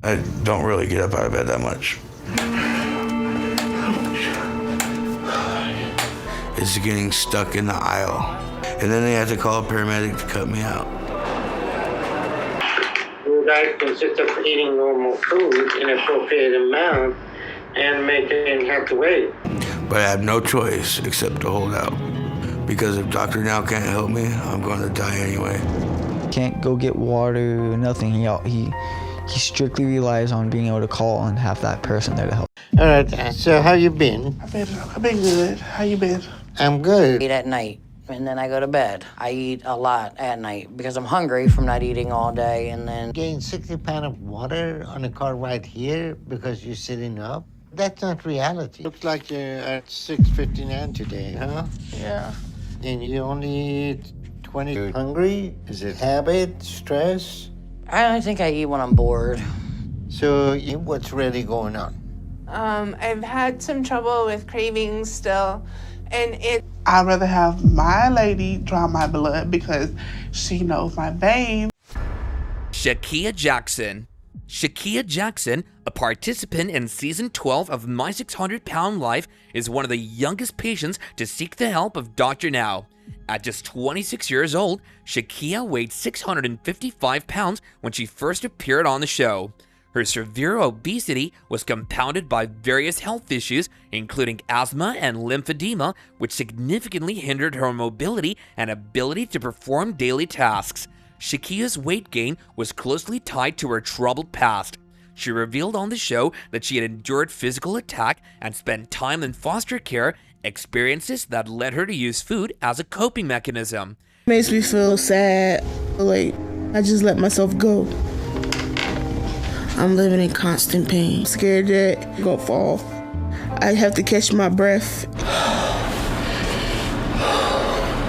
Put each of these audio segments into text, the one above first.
I don't really get up out of bed that much. It's getting stuck in the aisle. And then they have to call a paramedic to cut me out. Your diet consists of eating normal food in an appropriate amount and maintaining healthy weight. But I have no choice except to hold out. Because if Dr. Now can't help me, I'm going to die anyway. Can't go get water, nothing. He strictly relies on being able to call and have that person there to help. All right, so how you been? I've been good. How you been? I'm good. Eat at night, and then I go to bed. I eat a lot at night because I'm hungry from not eating all day, and then... Gain 60 pounds of water on a car right here because you're sitting up? That's not reality. Looks like you're at 6:59 today, huh? Yeah. And you only eat 20. You're hungry? Is it habit, stress? I think I eat when I'm bored. So what's really going on? I've had some trouble with cravings still, and I'd rather have my lady draw my blood because she knows my veins. Shakia Jackson. Shakia Jackson, a participant in season 12 of My 600 Pound Life, is one of the youngest patients to seek the help of Dr. Now. At just 26 years old, Shakia weighed 655 pounds when she first appeared on the show. Her severe obesity was compounded by various health issues, including asthma and lymphedema, which significantly hindered her mobility and ability to perform daily tasks. Shakia's weight gain was closely tied to her troubled past. She revealed on the show that she had endured physical attack and spent time in foster care, experiences that led her to use food as a coping mechanism. Makes me feel sad, like I just let myself go. I'm living in constant pain, scared that I'm gonna fall. I have to catch my breath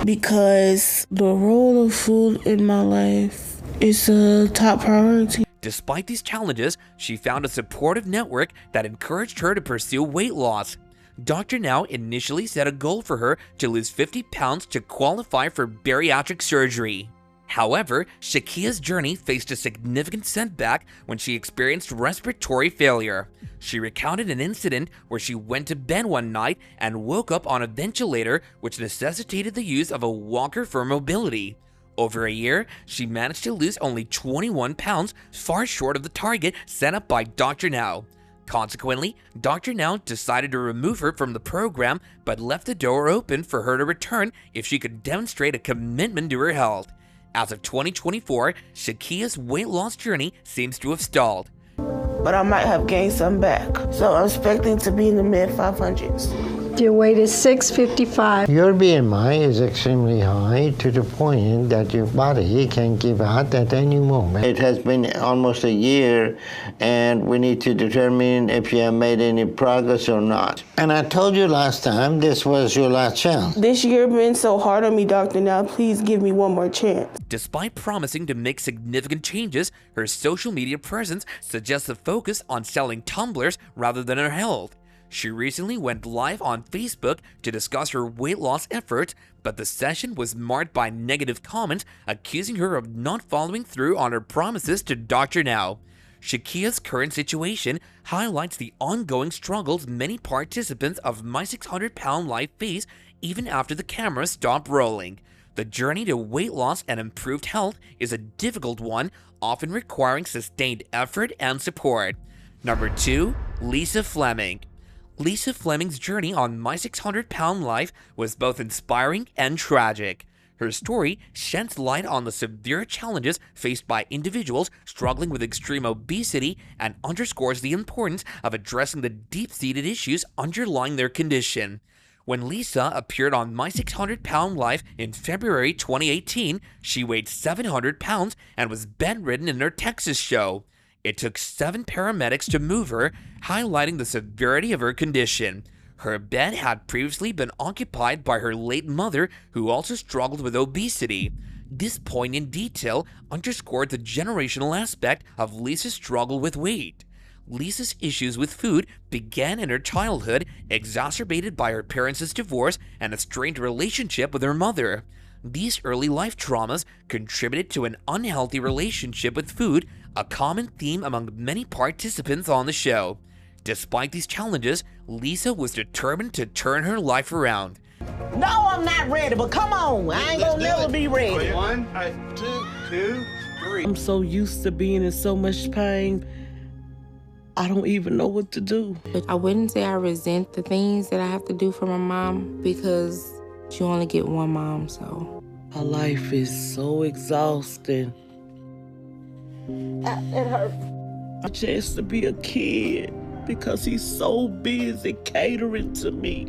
because the role of food in my life is a top priority. Despite these challenges, she found a supportive network that encouraged her to pursue weight loss. Dr. Now initially set a goal for her to lose 50 pounds to qualify for bariatric surgery. However, Shakia's journey faced a significant setback when she experienced respiratory failure. She recounted an incident where she went to bed one night and woke up on a ventilator, which necessitated the use of a walker for mobility. Over a year, she managed to lose only 21 pounds, far short of the target set up by Dr. Now. Consequently, Dr. Now decided to remove her from the program, but left the door open for her to return if she could demonstrate a commitment to her health. As of 2024, Shakia's weight loss journey seems to have stalled. But I might have gained some back, so I'm expecting to be in the mid 500s. Your weight is 655. Your BMI is extremely high to the point that your body can give out at any moment. It has been almost a year, and we need to determine if you have made any progress or not. And I told you last time this was your last chance. This year been so hard on me, Doctor. Now please give me one more chance. Despite promising to make significant changes, her social media presence suggests a focus on selling tumblers rather than her health. She recently went live on Facebook to discuss her weight loss efforts, but the session was marked by negative comments accusing her of not following through on her promises to Dr. Now. Shakia's current situation highlights the ongoing struggles many participants of My 600 Pound Life face even after the cameras stop rolling. The journey to weight loss and improved health is a difficult one, often requiring sustained effort and support. Number 2, Lisa Fleming. Lisa Fleming's journey on My 600 Pound Life was both inspiring and tragic. Her story sheds light on the severe challenges faced by individuals struggling with extreme obesity and underscores the importance of addressing the deep-seated issues underlying their condition. When Lisa appeared on My 600 Pound Life in February 2018, she weighed 700 pounds and was bedridden in her Texas show. It took 7 paramedics to move her, highlighting the severity of her condition. Her bed had previously been occupied by her late mother, who also struggled with obesity. This poignant detail underscored the generational aspect of Lisa's struggle with weight. Lisa's issues with food began in her childhood, exacerbated by her parents' divorce and a strained relationship with her mother. These early life traumas contributed to an unhealthy relationship with food, a common theme among many participants on the show. Despite these challenges, Lisa was determined to turn her life around. No, I'm not ready, but come on. I ain't gonna never be ready. 1, 2, 3. I'm so used to being in so much pain, I don't even know what to do. I wouldn't say I resent the things that I have to do for my mom because you only get one mom, so. My life is so exhausting. It hurt. A chance to be a kid because he's so busy catering to me.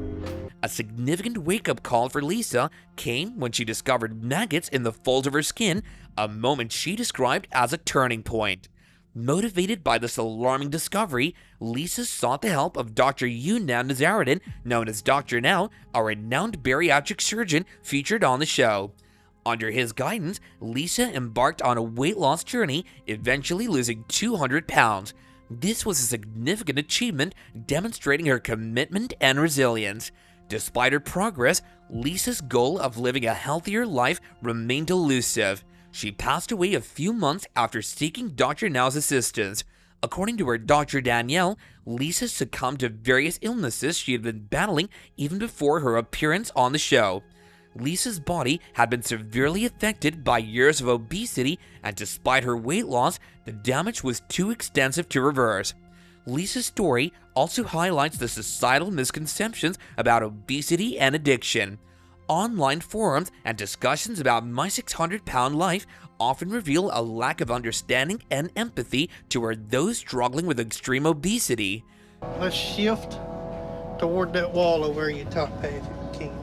A significant wake-up call for Lisa came when she discovered maggots in the folds of her skin, a moment she described as a turning point. Motivated by this alarming discovery, Lisa sought the help of Dr. Younan Nazaruddin, known as Dr. Now, a renowned bariatric surgeon featured on the show. Under his guidance, Lisa embarked on a weight loss journey, eventually losing 200 pounds. This was a significant achievement, demonstrating her commitment and resilience. Despite her progress, Lisa's goal of living a healthier life remained elusive. She passed away a few months after seeking Dr. Now's assistance. According to her doctor Danielle, Lisa succumbed to various illnesses she had been battling even before her appearance on the show. Lisa's body had been severely affected by years of obesity, and despite her weight loss, the damage was too extensive to reverse. Lisa's story also highlights the societal misconceptions about obesity and addiction. Online forums and discussions about My 600 Pound Life often reveal a lack of understanding and empathy toward those struggling with extreme obesity. Let's shift toward that wall over where you top half if you can.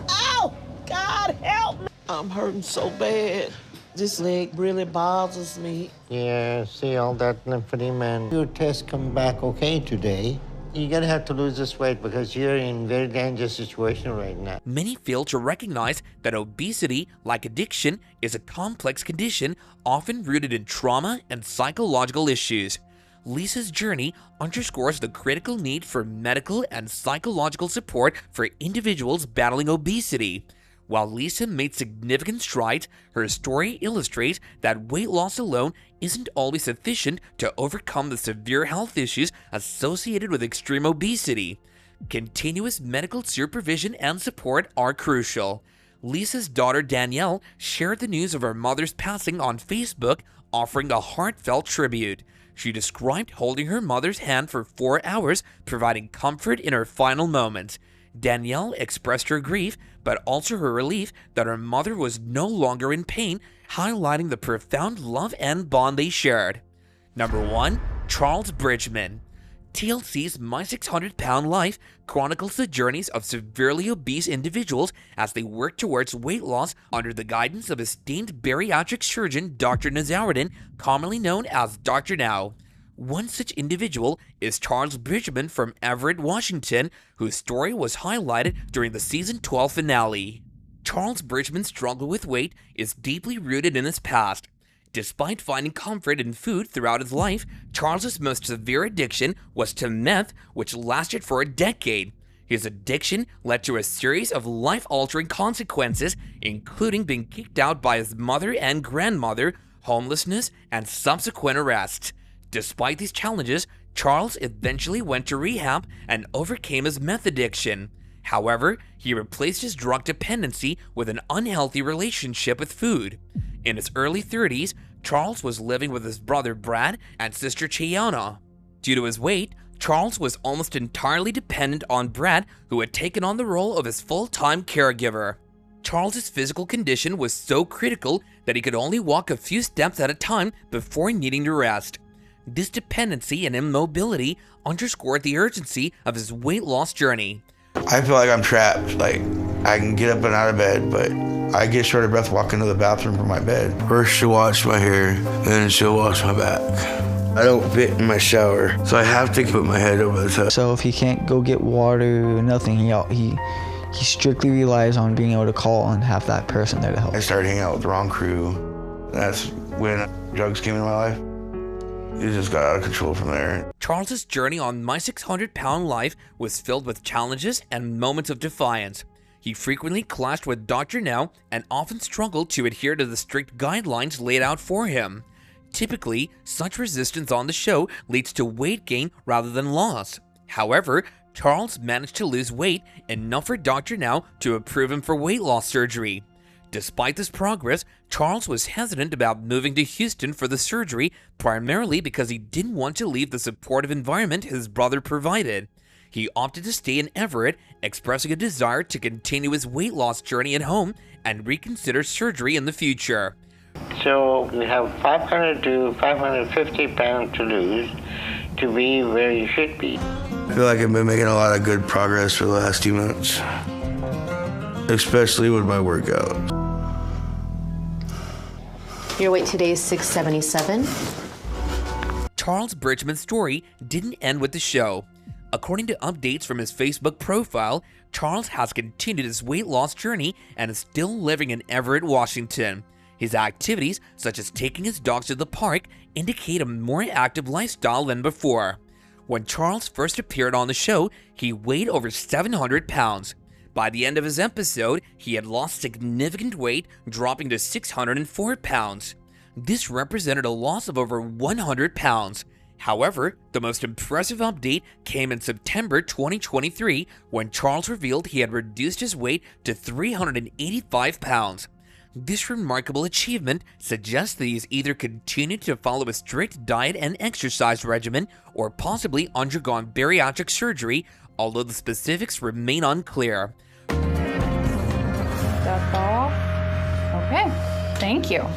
Oh, God help me. I'm hurting so bad. This leg really bothers me. Yeah, see all that lymphedema. Your test come back okay today. You're gonna have to lose this weight because you're in a very dangerous situation right now. Many fail to recognize that obesity, like addiction, is a complex condition often rooted in trauma and psychological issues. Lisa's journey underscores the critical need for medical and psychological support for individuals battling obesity. While Lisa made significant strides, her story illustrates that weight loss alone isn't always sufficient to overcome the severe health issues associated with extreme obesity. Continuous medical supervision and support are crucial. Lisa's daughter Danielle shared the news of her mother's passing on Facebook, offering a heartfelt tribute. She described holding her mother's hand for 4 hours, providing comfort in her final moments. Danielle expressed her grief, but also her relief that her mother was no longer in pain, highlighting the profound love and bond they shared. Number 1. Charles Bridgman. TLC's My 600 Pound Life chronicles the journeys of severely obese individuals as they work towards weight loss under the guidance of esteemed bariatric surgeon Dr. Nazaruddin, commonly known as Dr. Now. One such individual is Charles Bridgman from Everett, Washington, whose story was highlighted during the season 12 finale. Charles Bridgman's struggle with weight is deeply rooted in his past. Despite finding comfort in food throughout his life, Charles's most severe addiction was to meth, which lasted for a decade. His addiction led to a series of life-altering consequences, including being kicked out by his mother and grandmother, homelessness, and subsequent arrest. Despite these challenges, Charles eventually went to rehab and overcame his meth addiction. However, he replaced his drug dependency with an unhealthy relationship with food. In his early 30s, Charles was living with his brother Brad and sister Cheyenne. Due to his weight, Charles was almost entirely dependent on Brad, who had taken on the role of his full-time caregiver. Charles's physical condition was so critical that he could only walk a few steps at a time before needing to rest. This dependency and immobility underscored the urgency of his weight loss journey. I feel like I'm trapped. Like, I can get up and out of bed, but I get short of breath walking to the bathroom from my bed. First she'll wash my hair, then she'll wash my back. I don't fit in my shower, so I have to put my head over the tub. So if he can't go get water, nothing, he strictly relies on being able to call and have that person there to help. I started hanging out with the wrong crew. That's when drugs came into my life. It just got out of control from there. Charles's journey on My 600 Pound Life was filled with challenges and moments of defiance. He frequently clashed with Dr. Now and often struggled to adhere to the strict guidelines laid out for him. Typically, such resistance on the show leads to weight gain rather than loss. However, Charles managed to lose weight enough for Dr. Now to approve him for weight loss surgery. Despite this progress, Charles was hesitant about moving to Houston for the surgery, primarily because he didn't want to leave the supportive environment his brother provided. He opted to stay in Everett, expressing a desire to continue his weight loss journey at home and reconsider surgery in the future. So you have 500 to 550 pounds to lose to be where you should be. I feel like I've been making a lot of good progress for the last 2 months, especially with my workout. Your weight today is 677. Charles Bridgman's story didn't end with the show. According to updates from his Facebook profile, Charles has continued his weight loss journey and is still living in Everett, Washington. His activities, such as taking his dogs to the park, indicate a more active lifestyle than before. When Charles first appeared on the show, he weighed over 700 pounds. By the end of his episode, he had lost significant weight, dropping to 604 pounds. This represented a loss of over 100 pounds. However, the most impressive update came in September 2023 when Charles revealed he had reduced his weight to 385 pounds. This remarkable achievement suggests that he's either continued to follow a strict diet and exercise regimen or possibly undergone bariatric surgery, although the specifics remain unclear. That's all? Okay, thank you.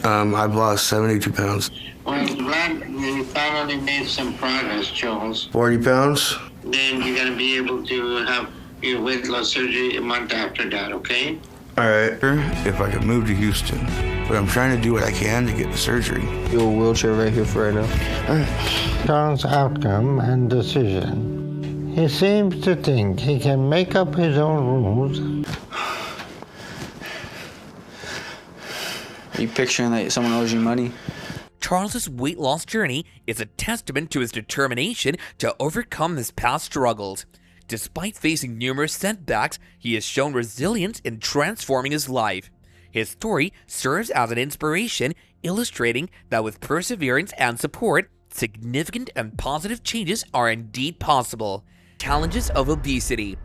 I've lost 72 pounds. Well, glad you finally made some progress, Charles. 40 pounds? Then you're going to be able to have your weight loss surgery a month after that, okay? All right. If I could move to Houston, but I'm trying to do what I can to get the surgery. Your wheelchair right here for right now. Charles' outcome and decision. He seems to think he can make up his own rules. Are you picturing that someone owes you money? Charles's weight loss journey is a testament to his determination to overcome his past struggles. Despite facing numerous setbacks, he has shown resilience in transforming his life. His story serves as an inspiration, illustrating that with perseverance and support, significant and positive changes are indeed possible. Challenges of obesity.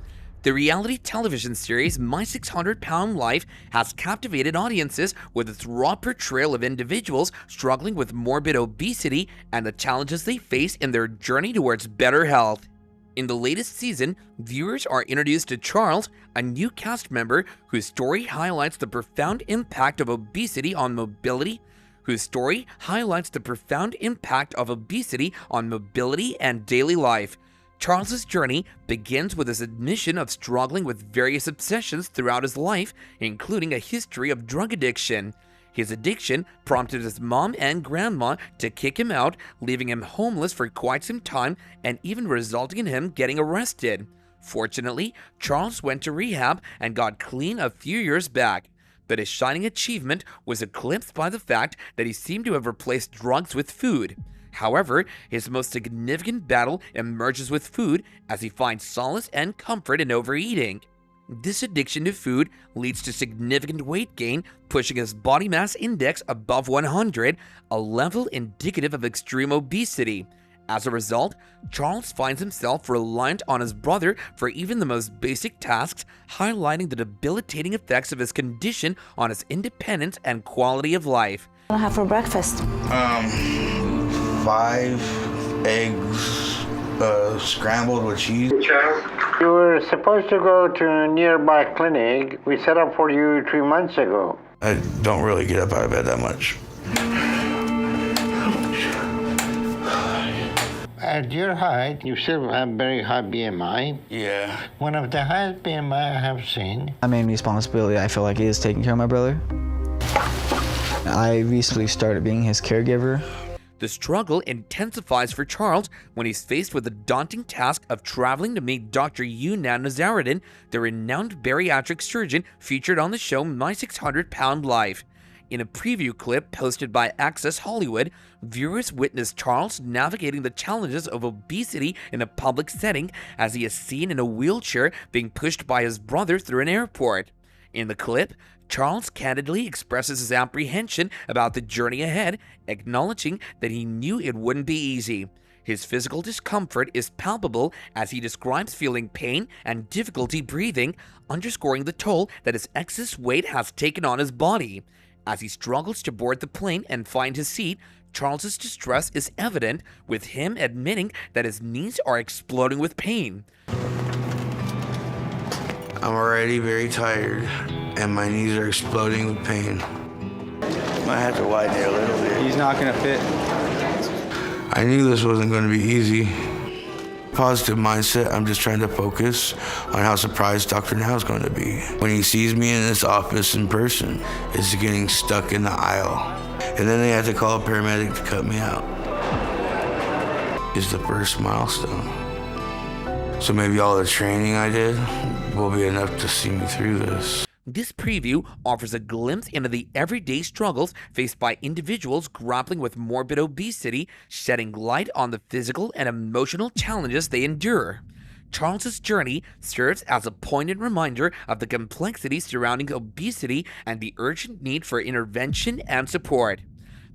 The reality television series My 600 Pound Life has captivated audiences with its raw portrayal of individuals struggling with morbid obesity and the challenges they face in their journey towards better health. In the latest season, viewers are introduced to Charles, a new cast member whose story highlights the profound impact of obesity on mobility, and daily life. Charles's journey begins with his admission of struggling with various obsessions throughout his life, including a history of drug addiction. His addiction prompted his mom and grandma to kick him out, leaving him homeless for quite some time and even resulting in him getting arrested. Fortunately, Charles went to rehab and got clean a few years back, but his shining achievement was eclipsed by the fact that he seemed to have replaced drugs with food. However, his most significant battle emerges with food as he finds solace and comfort in overeating. This addiction to food leads to significant weight gain, pushing his body mass index above 100, a level indicative of extreme obesity. As a result, Charles finds himself reliant on his brother for even the most basic tasks, highlighting the debilitating effects of his condition on his independence and quality of life. What do I have for breakfast? 5 eggs scrambled with cheese. You were supposed to go to a nearby clinic. We set up for you 3 months ago. I don't really get up out of bed that much. At your height, you still have very high BMI. Yeah. One of the highest BMI I have seen. My main responsibility, I feel like, is taking care of my brother. I recently started being his caregiver. The struggle intensifies for Charles when he's faced with the daunting task of traveling to meet Dr. Younan Nazaruddin, the renowned bariatric surgeon featured on the show My 600 Pound Life. In a preview clip posted by Access Hollywood, viewers witnessed Charles navigating the challenges of obesity in a public setting as he is seen in a wheelchair being pushed by his brother through an airport. In the clip, Charles candidly expresses his apprehension about the journey ahead, acknowledging that he knew it wouldn't be easy. His physical discomfort is palpable as he describes feeling pain and difficulty breathing, underscoring the toll that his excess weight has taken on his body. As he struggles to board the plane and find his seat, Charles's distress is evident, with him admitting that his knees are exploding with pain. I'm already very tired, and my knees are exploding with pain. Might have to widen it a little bit. He's not gonna fit. I knew this wasn't going to be easy. Positive mindset, I'm just trying to focus on how surprised Dr. Now is going to be when he sees me in this office in person. It's getting stuck in the aisle. And then they have to call a paramedic to cut me out. It's the first milestone. So maybe all the training I did will be enough to see me through this. This preview offers a glimpse into the everyday struggles faced by individuals grappling with morbid obesity, shedding light on the physical and emotional challenges they endure. Charles's journey serves as a poignant reminder of the complexities surrounding obesity and the urgent need for intervention and support.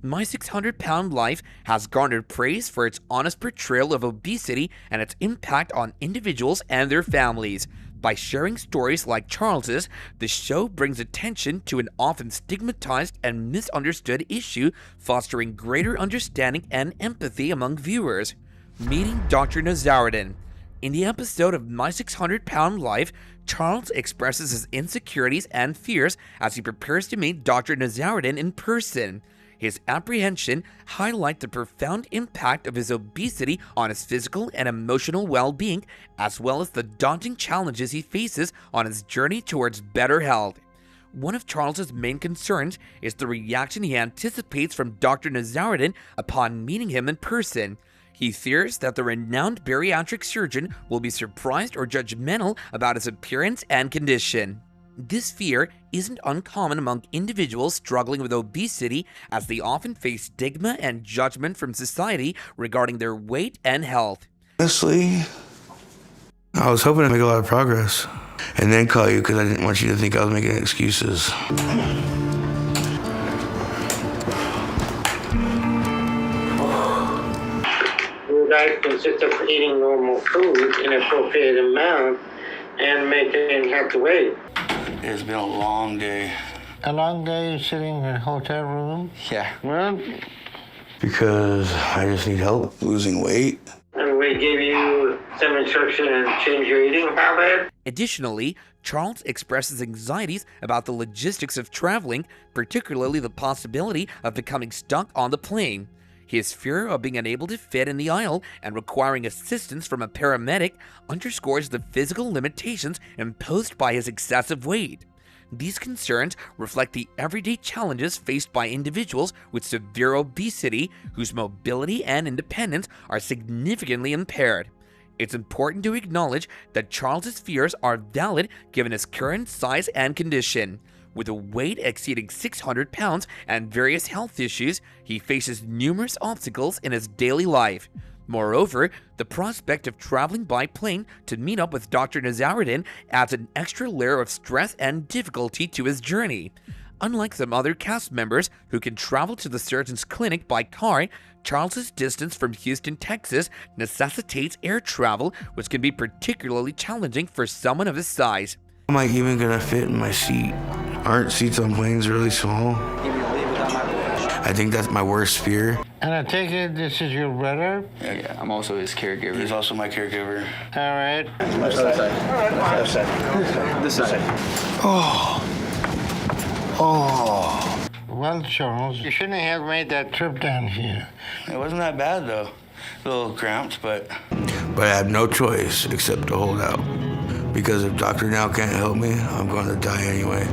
My 600-Pound Life has garnered praise for its honest portrayal of obesity and its impact on individuals and their families. By sharing stories like Charles's, the show brings attention to an often stigmatized and misunderstood issue, fostering greater understanding and empathy among viewers. Meeting Dr. Nazaruddin. In the episode of My 600-Pound Life, Charles expresses his insecurities and fears as he prepares to meet Dr. Nazaruddin in person. His apprehension highlights the profound impact of his obesity on his physical and emotional well-being, as well as the daunting challenges he faces on his journey towards better health. One of Charles's main concerns is the reaction he anticipates from Dr. Nazaruddin upon meeting him in person. He fears that the renowned bariatric surgeon will be surprised or judgmental about his appearance and condition. This fear isn't uncommon among individuals struggling with obesity, as they often face stigma and judgment from society regarding their weight and health. Honestly, I was hoping to make a lot of progress and then call you because I didn't want you to think I was making excuses. Your diet consists of eating normal food in an appropriate amount and maintaining healthy weight. It's been a long day. A long day sitting in a hotel room? Yeah. Well, Because I just need help losing weight. and we gave you some instruction and change your eating habit. Additionally, Charles expresses anxieties about the logistics of traveling, particularly the possibility of becoming stuck on the plane. His fear of being unable to fit in the aisle and requiring assistance from a paramedic underscores the physical limitations imposed by his excessive weight. These concerns reflect the everyday challenges faced by individuals with severe obesity, whose mobility and independence are significantly impaired. It's important to acknowledge that Charles's fears are valid given his current size and condition. With a weight exceeding 600 pounds and various health issues, he faces numerous obstacles in his daily life. Moreover, the prospect of traveling by plane to meet up with Dr. Nazaruddin adds an extra layer of stress and difficulty to his journey. Unlike some other cast members who can travel to the surgeon's clinic by car, Charles's distance from Houston, Texas necessitates air travel, which can be particularly challenging for someone of his size. Am I even gonna fit in my seat? Aren't seats on planes really small? I think that's my worst fear. And I take it this is your brother? Yeah, I'm also his caregiver. He's also my caregiver. All right. Left side. Left side. This side. Oh. Well, Charles, you shouldn't have made that trip down here. It wasn't that bad though. A little cramped, but I have no choice except to hold out. Because if Dr. Now can't help me, I'm going to die anyway.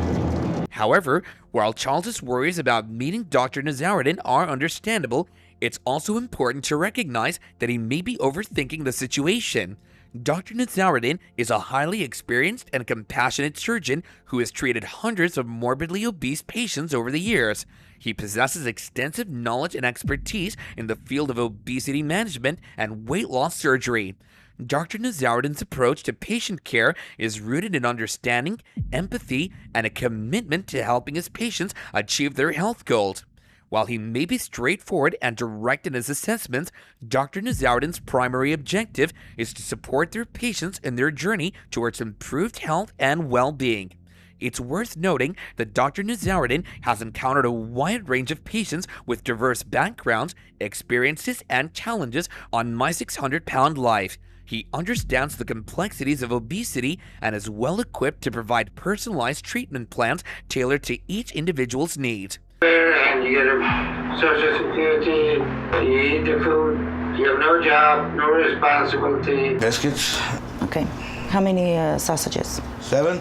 However, while Charles's worries about meeting Dr. Nazaruddin are understandable, it's also important to recognize that he may be overthinking the situation. Dr. Nazaruddin is a highly experienced and compassionate surgeon who has treated hundreds of morbidly obese patients over the years. He possesses extensive knowledge and expertise in the field of obesity management and weight loss surgery. Dr. Nazaruddin's approach to patient care is rooted in understanding, empathy, and a commitment to helping his patients achieve their health goals. While he may be straightforward and direct in his assessments, Dr. Nazaruddin's primary objective is to support their patients in their journey towards improved health and well-being. It's worth noting that Dr. Nazaruddin has encountered a wide range of patients with diverse backgrounds, experiences, and challenges on My 600 Pound Life. He understands the complexities of obesity and is well equipped to provide personalized treatment plans tailored to each individual's needs. And you get a Social Security, you eat the food, you have no job, no responsibility. Biscuits. Okay. How many sausages? 7.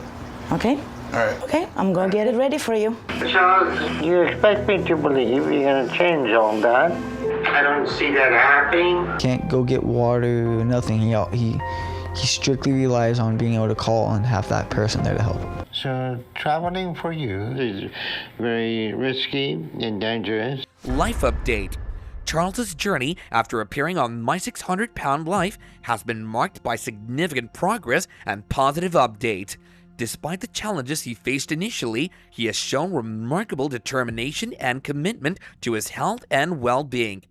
Okay. All right. Okay, I'm going to get it ready for you. Charles, you expect me to believe you're going to change all that? I don't see that happening. Can't go get water, nothing. He strictly relies on being able to call and have that person there to help him. So traveling for you is very risky and dangerous. Life update. Charles's journey after appearing on My 600 Pound Life has been marked by significant progress and positive updates. Despite the challenges he faced initially, he has shown remarkable determination and commitment to his health and well-being.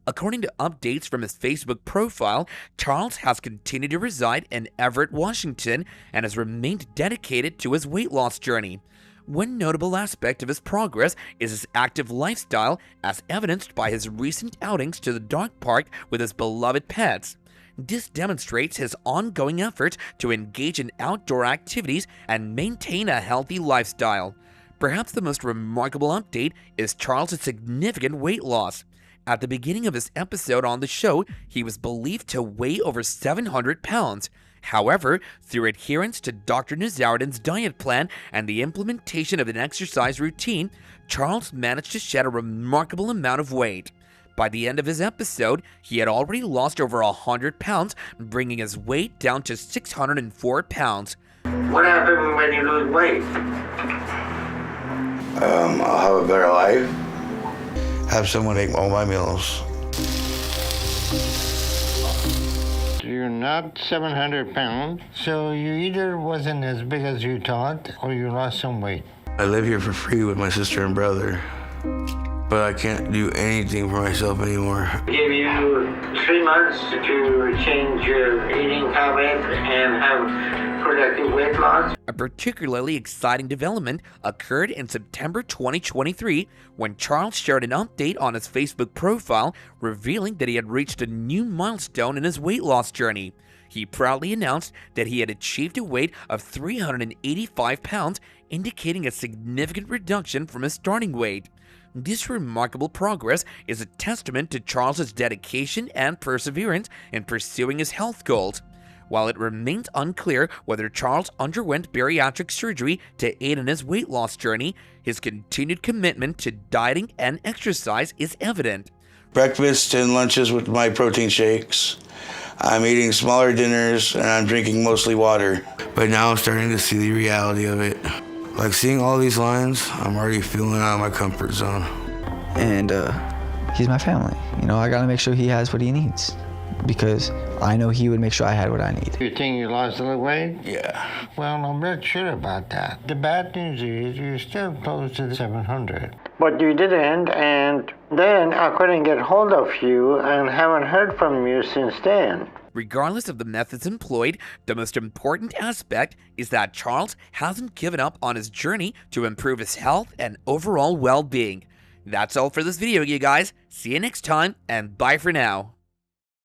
According to updates from his Facebook profile, Charles has continued to reside in Everett, Washington, and has remained dedicated to his weight loss journey. One notable aspect of his progress is his active lifestyle, as evidenced by his recent outings to the dog park with his beloved pets. This demonstrates his ongoing efforts to engage in outdoor activities and maintain a healthy lifestyle. Perhaps the most remarkable update is Charles' significant weight loss. At the beginning of his episode on the show, he was believed to weigh over 700 pounds. However, through adherence to Dr. Nazaruddin's diet plan and the implementation of an exercise routine, Charles managed to shed a remarkable amount of weight. By the end of his episode, he had already lost over 100 pounds, bringing his weight down to 604 pounds. What happens when you lose weight? I'll have a better life. Have someone make all my meals. You're not 700 pounds, so you either wasn't as big as you thought, or you lost some weight. I live here for free with my sister and brother, but I can't do anything for myself anymore. Give you 3 months to change your eating habits and have productive weight loss. A particularly exciting development occurred in September 2023 when Charles shared an update on his Facebook profile revealing that he had reached a new milestone in his weight loss journey. He proudly announced that he had achieved a weight of 385 pounds, indicating a significant reduction from his starting weight. This remarkable progress is a testament to Charles's dedication and perseverance in pursuing his health goals. While it remains unclear whether Charles underwent bariatric surgery to aid in his weight loss journey, his continued commitment to dieting and exercise is evident. Breakfast and lunches with my protein shakes. I'm eating smaller dinners and I'm drinking mostly water. But now I'm starting to see the reality of it. Like seeing all these lines, I'm already feeling out of my comfort zone. And he's my family. You know, I gotta make sure he has what he needs, because I know he would make sure I had what I need. You think you lost a little weight? Yeah. Well, I'm not sure about that. The bad news is you're still close to the 700. But you didn't, and then I couldn't get hold of you and haven't heard from you since then. Regardless of the methods employed, the most important aspect is that Charles hasn't given up on his journey to improve his health and overall well-being. That's all for this video, you guys. See you next time, and bye for now.